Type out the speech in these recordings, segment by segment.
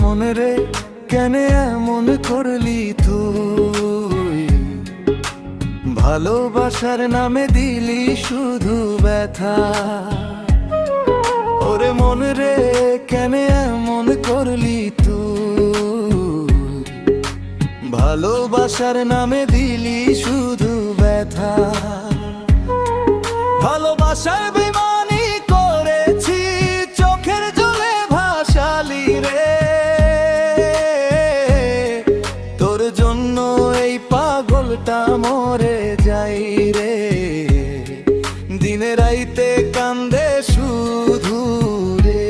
মনে রে কেন এমন করলি তুই, ভালোবাসার নামে দিলি শুধু ব্যথা। ওরে মনে রে কেন এমন করলি তুই, ভালোবাসার নামে দিলি শুধু ব্যথা। ভালোবাসার বেইমানি করেছি, চোখের জলে ভাসালি রে। তোর জন্য এই পাগলটা মরে যাই রে, দিনে রাইতে কান্দে শুধু রে।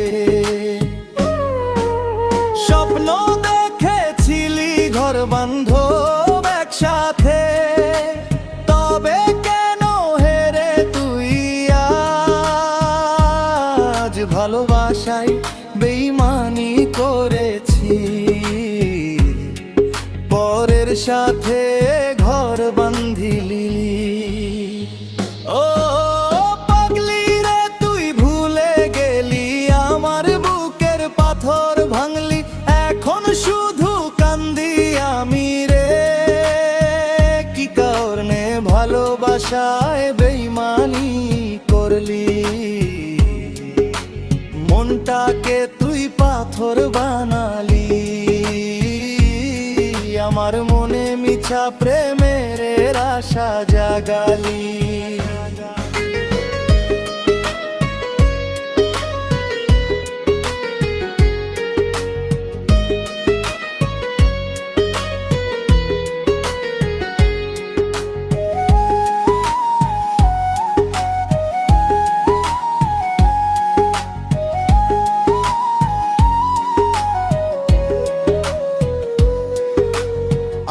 স্বপ্ন দেখেছিলি ঘর বান্ধব একসাথে, তবে কেন হেরে তুই আজ ভালোবাসায় বেইমানি করেছি, পরের সাথে ঘর বাঁধিলি। ও পাগলি রে তুই ভুলে গেলি, আমার বুকের পাথর ভাঙলি, এখন শুধু কান্দি আমি রে। কি কারণে ভালোবাসায় বেইমানি করলি, মনটাকে তুই পাথর বানালি। আমার মনে মিছা প্রেমের আশা জাগালি।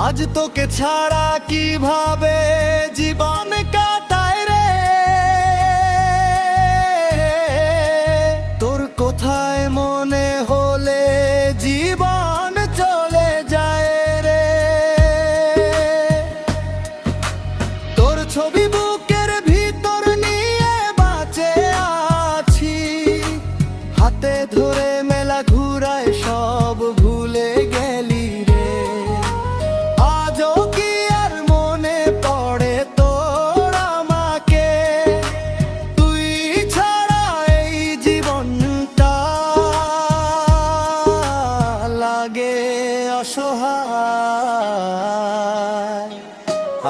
আজ তোকে ছাড়া কিভাবে জীবন কাটায় রে, তোর কোথায় মনে হলে জীবন চলে যায় রে। তোর ছবি বুকের ভিতর নিয়ে বাঁচে আছি, হাতে ধরে মেলা ঘুরায় সব ভুলে গেলি রে। আজও কি আর মনে পড়ে তোর আমাকে, তুই ছাড়া এই জীবনটা লাগে অসহায়।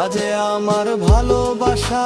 আজ আমার ভালোবাসা